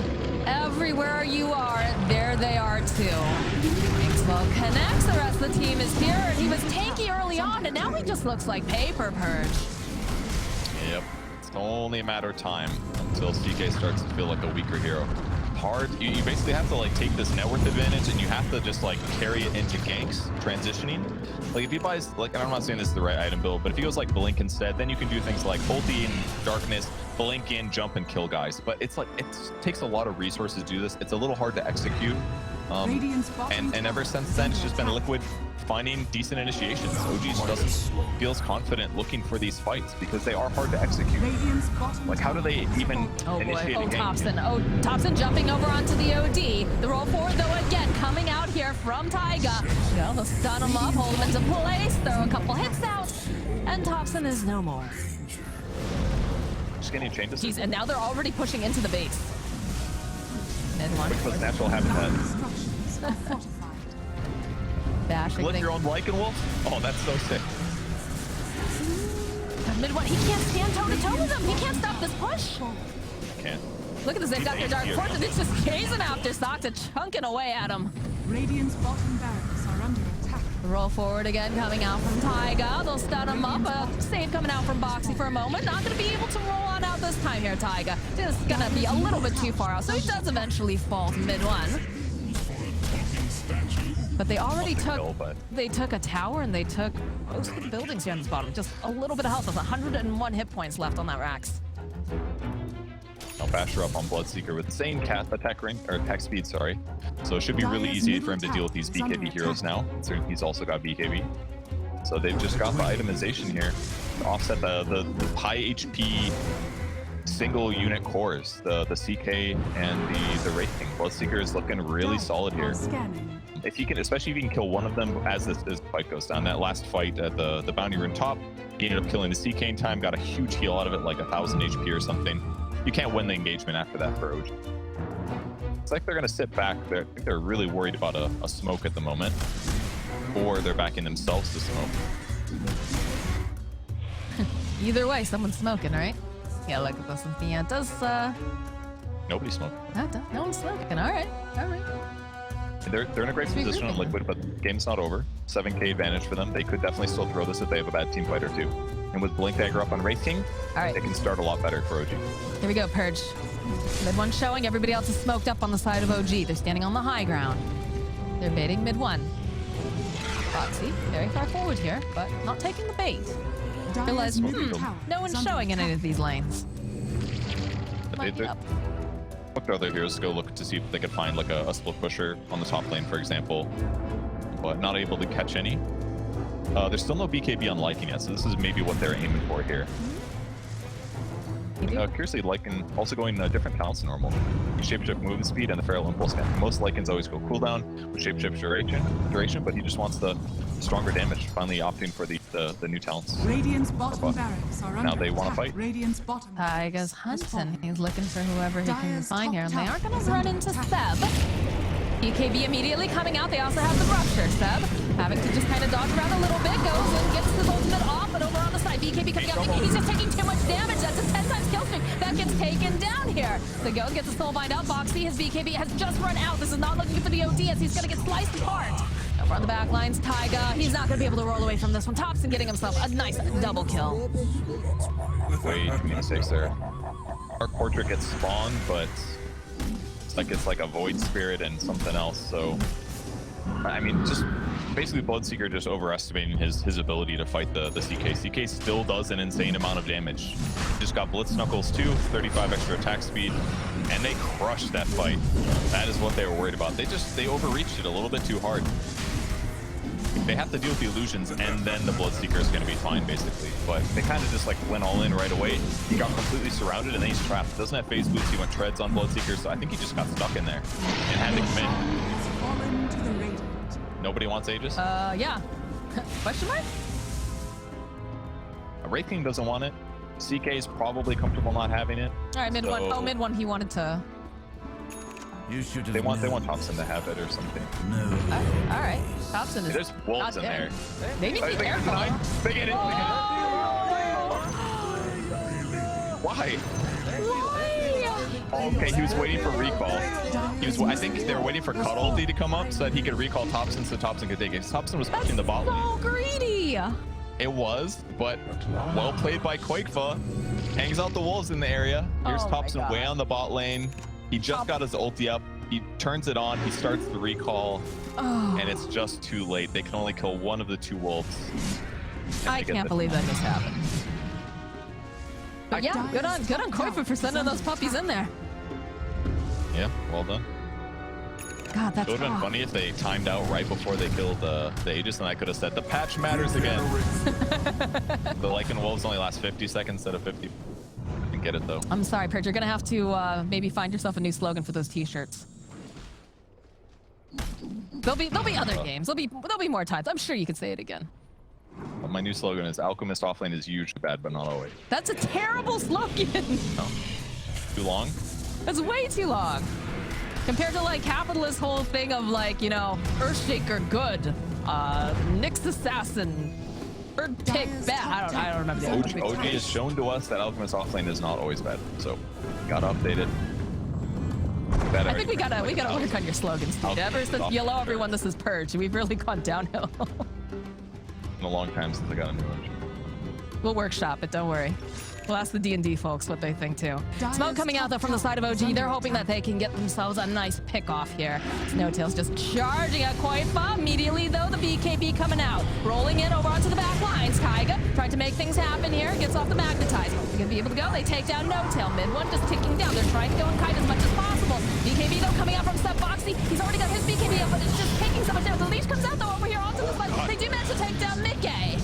everywhere you are, there they are too. Well, connects, the rest of the team is here, and he was tanky early on, and now he just looks like paper purge. Yep. It's only a matter of time until CK starts to feel like a weaker hero. Hard. You basically have to like take this net worth advantage and you have to just like carry it into ganks, transitioning. Like if he buys, like, and I'm not saying this is the right item build, but if he goes like Blink instead, then you can do things like ulti in darkness, blink in, jump and kill guys. But it's like, it takes a lot of resources to do this. It's a little hard to execute. And ever since then, it's just been Liquid finding decent initiations. OG just feels confident looking for these fights because they are hard to execute. Like, how do they even initiate a game? Thompson jumping over onto the OD. The roll forward, though, again, coming out here from Taiga. They'll stun him up, hold him into place, throw a couple hits out, and Thompson is no more. Just getting changes. And now they're already pushing into the base. Mid one. Which was natural habitat. Bashing. Lift your own Lycanwolf? Oh, that's so sick. Mid one, he can't stand toe to toe with him. He can't stop this push. Can't. Look at this, they've got their Dark Fortune. It's just chasing after Soxa, chunking away at him. Radiant's bottom barracks are under attack. Roll forward again, coming out from Taiga. They'll stun him up. A save coming out from Boxy for a moment. Not going to be able to roll on out this time here, Taiga. Just going to be a little bit too far out. So he does eventually fall to mid one. But they already took a tower and they took most of the buildings here on this bottom. Just a little bit of health. There's 101 hit points left on that Rax. I'll Basher up on Bloodseeker with the same attack ring, or attack speed, sorry. So it should be really easy for him to deal with these BKB heroes now. So he's also got BKB. So they've just got the itemization here to offset the high HP single unit cores, the CK and the Wraith King. Bloodseeker is looking really solid here. If he can, especially if he can kill one of them as this fight goes down. That last fight at the bounty room top, he ended up killing the CK in time, got a huge heal out of it, like 1,000 HP or something. You can't win the engagement after that for OG. It's like they're going to sit back. I think they're really worried about a smoke at the moment. Or they're backing themselves to smoke. Either way, someone's smoking, right? Yeah, look at this. Yeah, it does, Nobody's smoking. no one's smoking. All right. They're in a great position on Liquid, but the game's not over. 7k advantage for them. They could definitely still throw this if they have a bad team fight or two. And with Blink Dagger up on Wraith King, they can start a lot better for OG. Here we go, Purge. Mid one showing. Everybody else is smoked up on the side of OG. They're standing on the high ground. They're baiting mid one. Foxy, very far forward here, but not taking the bait. Realize, no one's showing in any of these lanes. Look to other heroes to go look to see if they could find like a split pusher on the top lane, for example, but not able to catch any. There's still no BKB on Lycan yet, so this is maybe what they're aiming for here. Curiously, Lycan also going different talents than normal. Shapeshift movement speed and the Feral Impulse Scan. Most Lycans always go cooldown with Shapeshift duration, but he just wants the stronger damage, finally opting for the new talents. Radiant's bottom barracks are under now they want to fight. Radiant's bottom Taiga's hunting. He's looking for whoever he can find here, and they are going to run into Seb. UKB immediately coming out. They also have the Rupture. Seb having to just kind of dodge around a little bit, goes and gets his ultimate off, but over on the side, BKB coming out. He's just taking too much damage. That's a 10 times kill streak. That gets taken down here. The Go gets a soulbind out. Boxy, his BKB has just run out. This is not looking good for the OD as he's going to get sliced apart. Over on the back lines, Taiga, he's not going to be able to roll away from this one. Thompson getting himself a nice double kill. Way too many mistakes there. Our portrait gets spawned, but it's like a Void Spirit and something else. So, I mean, just basically Bloodseeker just overestimating his ability to fight the CK. CK still does an insane amount of damage. Just got Blitz Knuckles too, 35 extra attack speed, and they crushed that fight. That is what they were worried about. They overreached it a little bit too hard. They have to deal with the illusions, and then the Bloodseeker is going to be fine, basically. But they kind of just like went all in right away. He got completely surrounded, and then he's trapped. Doesn't have phase boots. He went treads on Bloodseeker, so I think he just got stuck in there and had to commit. Nobody wants Aegis? Yeah. Question mark? Wraith King doesn't want it. CK is probably comfortable not having it. All right, mid one. Oh, mid one. He wanted to. You should have they want Thompson to have it or something. No. All right. Thompson is. There's wolves in there. They need to be careful. They get it. Why? Why? Okay, he was waiting for recall. I think they were waiting for Cut ulti to come up so that he could recall Thompson so Thompson could take it. Thompson was pushing the bot lane. So greedy. It was, but well played by Quakefa. Hangs out the wolves in the area. Here's Oh my Thompson God. way on the bot lane. He just got his ulti up. He turns it on. He starts the recall. Oh, And it's just too late. They can only kill one of the two wolves. And I they get can't the- believe that just happened. But yeah, good on Koifu for sending those puppies in there. Yeah, well done. God, that's It would have been rough. funny if they timed out right before they killed the Aegis, and I could have said the patch matters again. The Lycan wolves only last 50 seconds instead of 50. I can get it though. I'm sorry, Perch. You're gonna have to maybe find yourself a new slogan for those T-shirts. There'll be other games. There'll be more times. I'm sure you could say it again. But my new slogan is Alchemist offlane is huge, bad, but not always. That's a terrible slogan. No. Too long? That's way too long. Compared to like Capitalist's whole thing of like, you know, Earthshaker good, Nyx Assassin, Birdpick bad. I don't remember the other OG has shown to us that Alchemist offlane is not always bad, so gotta update it. I think we gotta work on your slogans, dude. Okay. Ever since Yellow everyone, this is Purge. We've really gone downhill. In a long time since I got a new one. We'll workshop it, don't worry. We'll ask the D&D folks what they think too. Smoke coming out though from the side of OG. They're hoping that they can get themselves a nice pick off here. Snowtail's just charging at Koifa. Immediately though, the BKB coming out. Rolling in over onto the back lines. Kaiga trying to make things happen here. Gets off the magnetize. They're gonna be able to go. They take down No-Tail. Mid one just ticking down. They're trying to go and kite as much as possible. BKB though coming out from Sub Boxy. He's already got his BKB up, but it's just taking so much down. The leash comes out though over here onto the side. They do manage to take down Mickey.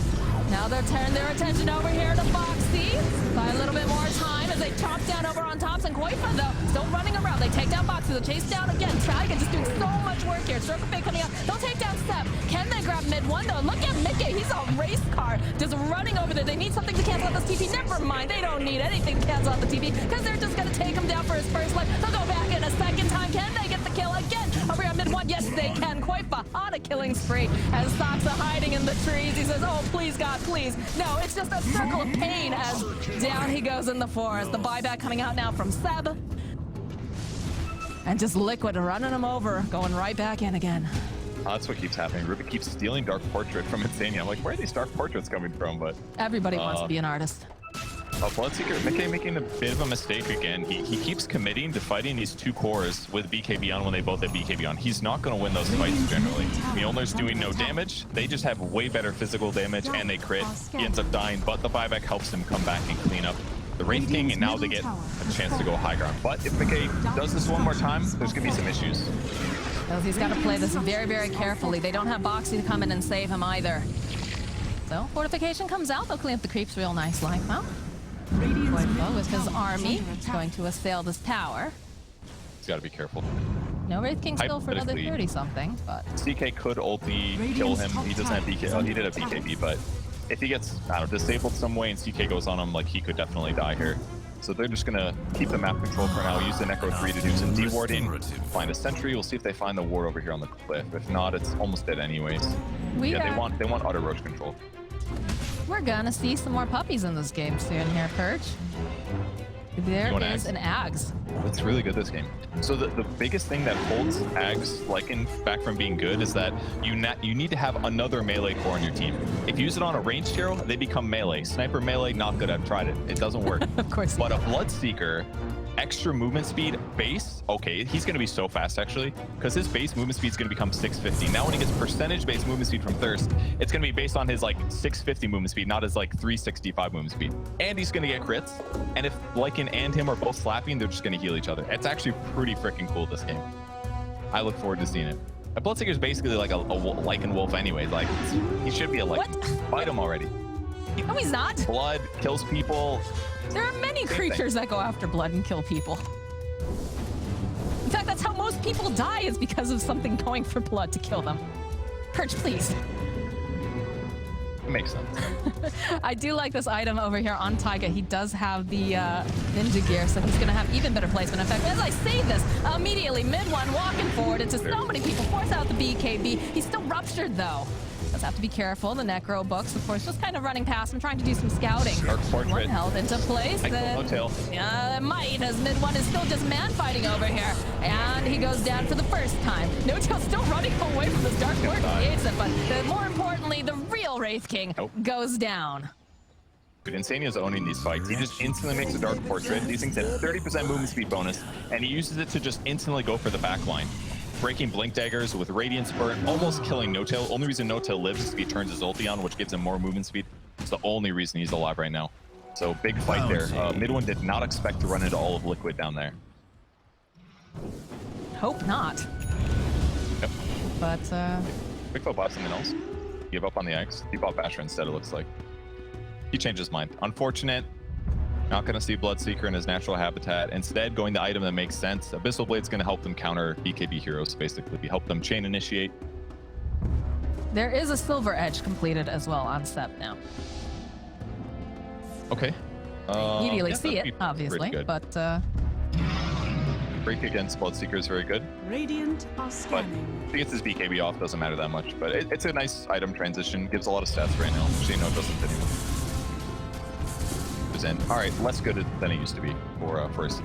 Now they're turning their attention over here to Boxy. Buy a little bit more time as they chop down over on Thompson. Koifa, though, still running around. They take down Boxy. They'll chase down again. Taiga just doing so much work here. Circle Fate coming out. They'll take down Seb. Can they grab mid one, though? Look at Mickey. He's a race car just running over there. They need something to cancel out this TP. Never mind. They don't need anything to cancel out the TP because they're just going to take him down for his first life. They'll go back in a second time. Can they get the kill again? Over here on mid one. Yes, they can. Koifa on a killing spree as Saksa hiding in the trees. He says, oh, please, God, please. No, it's just a circle of pain as down he goes in the forest. The buyback coming out now from Seb. And just Liquid running him over, going right back in again. That's what keeps happening. Ruby keeps stealing Dark Portrait from Insania. I'm like, where are these Dark Portraits coming from? But Everybody wants to be an artist. Bloodseeker, Mickey making a bit of a mistake again. He keeps committing to fighting these two cores with BKB on when they both have BKB on. He's not going to win those fights generally. Mjolnir's doing no damage. They just have way better physical damage and they crit. He ends up dying, but the buyback helps him come back and clean up the Wraith King, and now they get a chance to go high ground. But if Mickey does this one more time, there's going to be some issues. Well, he's got to play this very, very carefully. They don't have Boxy to come in and save him either. So, fortification comes out. They'll clean up the creeps real nice like, well. Koifa with his army is going to assail this tower. He's got to be careful. No Wraith King still for another Hypothetically, 30-something, but... CK could ulti kill him. He doesn't have BKB. Oh, he did have BKB, but if he gets, I don't know, disabled some way and CK goes on him, like, he could definitely die here. So they're just going to keep the map control for now, use the Necro 3 to do some dewarding, find a sentry. We'll see if they find the ward over here on the cliff. If not, it's almost dead anyways. They want auto roach control. We're gonna see some more puppies in this game soon here, Perch. There is an Ags. It's really good this game. So the biggest thing that holds Ags Lycan back from being good is that you need to have another melee core on your team. If you use it on a ranged hero, they become melee. Sniper melee, not good. I've tried it. It doesn't work. Of course. But a Bloodseeker, extra movement speed, base, okay, he's going to be so fast actually, because his base movement speed is going to become 650. Now when he gets percentage-based movement speed from Thirst, it's going to be based on his like 650 movement speed, not his like 365 movement speed. And he's going to get crits, and if Lycan and him are both slapping, they're just going to heal each other. It's actually pretty freaking cool, this game. I look forward to seeing it. A Bloodseeker is basically like a Lycan wolf anyway. Like, he should be a Lycan. What? Fight him already. No, he's not. Blood kills people. There are many creatures that go after blood and kill people. In fact, that's how most people die, is because of something going for blood to kill them. Perch, please. It makes sense. I do like this item over here on Taiga. He does have the ninja gear, so he's going to have even better placement. In fact, as I say this, immediately mid one walking forward into so many people, force out the BKB. He's still ruptured though. Does have to be careful. The Necro books, of course, just kind of running past him, trying to do some scouting. Dark Portrait. One held into place. No tail. Might, as mid one is still just man fighting over here. And he goes down for the first time. No tail still running away from this Dark Portrait, but more importantly, the real Wraith King goes down. Dude, Insania's owning these fights. He just instantly makes a Dark Portrait. These things have 30% movement speed bonus, and he uses it to just instantly go for the back line. Breaking Blink Daggers with Radiant Spurt, almost killing No Tail. Only reason No Tail lives is if he turns his ulti on, which gives him more movement speed. It's the only reason he's alive right now. So big fight there. Mid one did not expect to run into all of Liquid down there. Hope not. Yep. But, Quickfoot bought something else. Give up on the X. He bought Basher instead, it looks like. He changed his mind. Unfortunate. Not going to see Bloodseeker in his natural habitat. Instead, going the item that makes sense. Abyssal Blade's going to help them counter BKB heroes, basically. Help them chain initiate. there is a Silver Edge completed as well on Sep now. Okay. Immediately yeah, see it, obviously, but... Break against Bloodseeker is very good. Radiant are But scanning. if he gets his BKB off, doesn't matter that much. But it's a nice item transition. Gives a lot of stats right now, which you know it doesn't anymore. All right, less good than it used to be for first.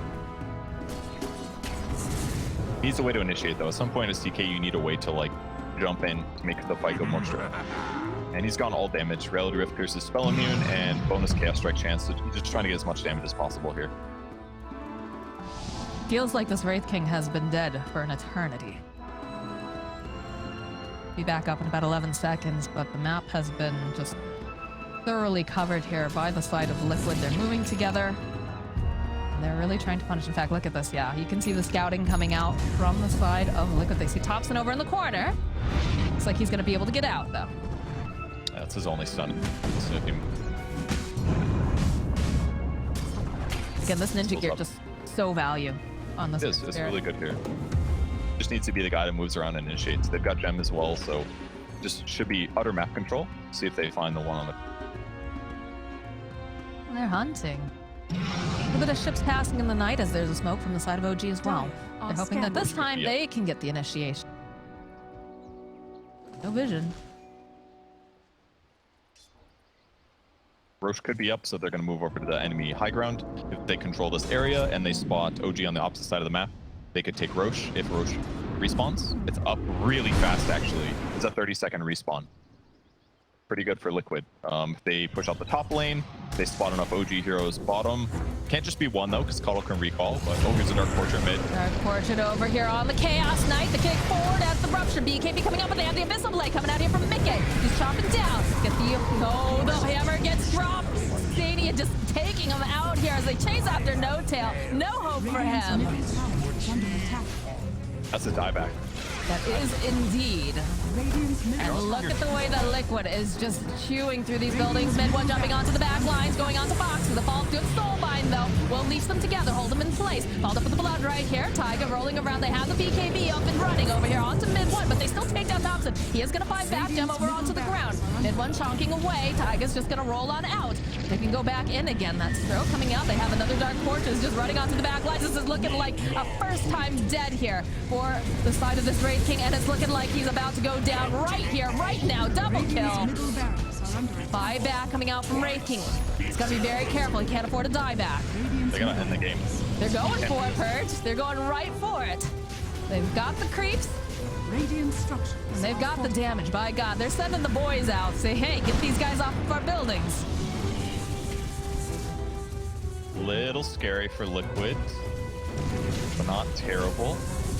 Needs a way to initiate though. At some point as TK, you need a way to like jump in to make the fight go more straight. And he's gone all damage. Reality Rift pierces spell immune and bonus Chaos Strike chance. So he's just trying to get as much damage as possible here. Feels like this Wraith King has been dead for an eternity. Be back up in about 11 seconds, but the map has been just thoroughly covered here by the side of Liquid. They're moving together. And they're really trying to punish. In fact, look at this. Yeah, you can see the scouting coming out from the side of Liquid. They see Thompson over in the corner. Looks like he's going to be able to get out, though. That's his only stun. So if he... Again, this ninja gear just so value on this. It's really good here. Just needs to be the guy that moves around and initiates. They've got gem as well, so just should be utter map control. See if they find the one on the... They're hunting. A little bit of ships passing in the night as there's a smoke from the side of OG as well. They're hoping that this time they can get the initiation. No vision. Roche could be up, so they're going to move over to the enemy high ground. If they control this area and they spot OG on the opposite side of the map, they could take Roche. If Roche respawns, it's up really fast, actually. It's a 30-second respawn. Pretty good for Liquid. If they push out the top lane, they spot enough OG heroes bottom. Can't just be one, though, because Cuddle can recall, but here's a Dark Portrait mid. Dark Portrait over here on the Chaos Knight. The kick forward at the Rupture. BKB coming up, but they have the Abyssal Blade coming out here from Mickey. He's chopping down. Get the... Oh, the hammer gets dropped. Stadia just taking him out here as they chase after No Tail. No hope for him. That's a dieback. That is indeed. And look at the way that Liquid is just chewing through these buildings. Mid one jumping onto the back lines, going onto Foxy. The fall good soulbind though will leash them together, hold them in place. Followed up with the blood right here. Taiga rolling around. They have the BKB up and running over here onto mid one, but they still take down Thompson. He is gonna find back jump over onto the ground. Mid one chonking away. Taiga's just gonna roll on out. They can go back in again. That throw coming out. They have another Dark Portrait just running onto the back lines. This is looking like a first time dead here for the side of this Wraith King, and it's looking like he's about to go down right here, right now. Double kill. Buyback coming out from Wraith King. He's got to be very careful. He can't afford a dieback. They're going to end the game. They're going for it, Purge. They're going right for it. They've got the creeps. Radiant structure. And they've got the damage. By God, they're sending the boys out. Say, hey, get these guys off of our buildings. Little scary for Liquid, but not terrible.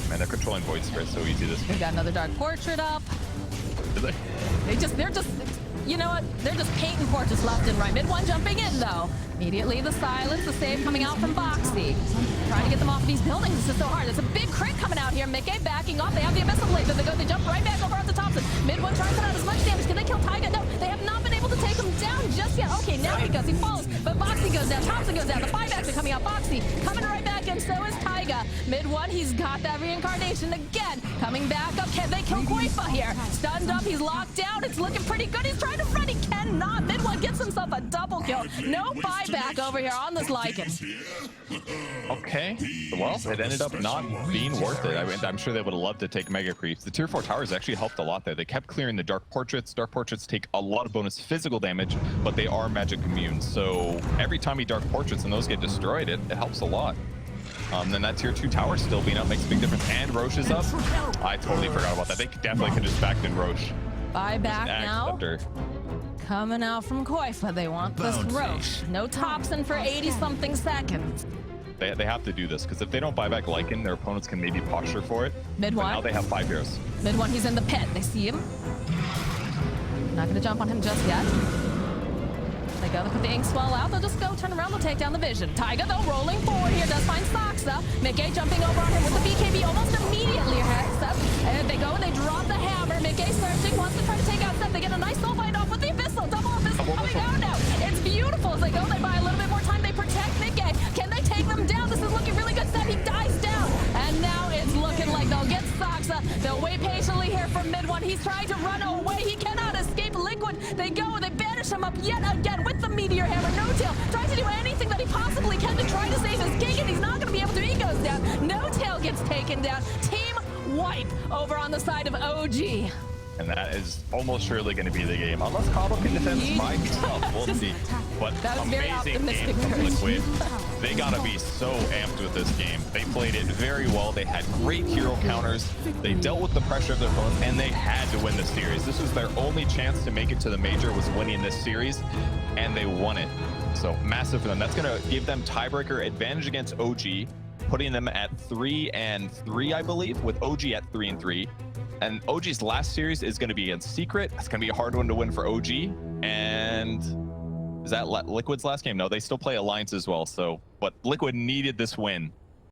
Man, they're controlling Void Spirit so easy this game. They've got another Dark Portrait up. Did they? They're just, you know what? They're just painting portraits left and right. Mid one jumping in though. Immediately the silence, the save coming out from Boxy. Trying to get them off these buildings. This is so hard. There's a big crit coming out here. Mickey backing off. They have the Abyssal Blade. They jump right back over onto Thompson. Mid one trying to put out as much damage. Can they kill Taiga? No, they have not been able to take him down just yet. Okay, now he goes. He falls, but Boxy goes down. Thompson goes down. The buybacks are coming out. Boxy coming right back in. So is Taiga. Mid one, he's got that reincarnation again. Coming back up. Can they kill Koifa here? Stunned up. He's locked down. It's looking pretty good. He's trying to run. He cannot. Mid one gets himself a double kill. No buyback over here on this Lycan. Okay, well, it ended up not being worth it. I mean, I'm sure they would have loved to take Mega Creeps. The tier 4 towers actually helped a lot there. They kept clearing the Dark Portraits. Dark Portraits take a lot of bonus physical damage, but they are magic immune. So every time you Dark Portraits and those get destroyed, it helps a lot. Then that tier 2 tower still being up makes a big difference. And Roche is up. I totally forgot about that. They definitely could just backed in Roche. Buyback now. After. Coming out from Koifa. They want this Roche. No Thompson for 80-something seconds. They have to do this, because if they don't buy back Lycan, their opponents can maybe posture for it. Mid But one. now they have 5 heroes. Mid one, he's in the pit. They see him. Not gonna jump on him just yet. They go, they put the ink swell out. They'll just go turn around. They'll take down the vision. Taiga, though, rolling forward here, does find Soxa. Mickey jumping over on him with the BKB almost immediately. And they go and they drop the hammer. Mickey searching, wants to try to take out Seth. They get a nice soul fight off with the Abyssal. Double Abyssal coming out now. It's beautiful. As they go, they buy a little bit more time. They protect Mickey. Can they take them down? This is looking really good. Seth, he dies down. And now it's looking like they'll get Soxa. They'll wait patiently here from mid one. He's trying to run away. He cannot escape Liquid. They go, they banish him up yet again with the Meteor Hammer. No Tail tries to do anything that he possibly can to try to save his king, and he's not going to be able to. He goes down. No Tail gets taken down. Team wipe over on the side of OG. And that is almost surely going to be the game. Unless Cobble can defend by himself. We'll see. But That was very amazing game optimistic, from Coach. Liquid. They got to be so amped with this game. They played it very well. They had great hero counters. They dealt with the pressure of their opponents, and they had to win the series. This was their only chance to make it to the major, was winning this series, and they won it. So massive for them. That's going to give them tiebreaker advantage against OG, putting them at 3-3, I believe, with OG at 3-3. And OG's last series is going to be in Secret. It's going to be a hard one to win for OG. And is that Liquid's last game? No, they still play Alliance as well. So, but Liquid needed this win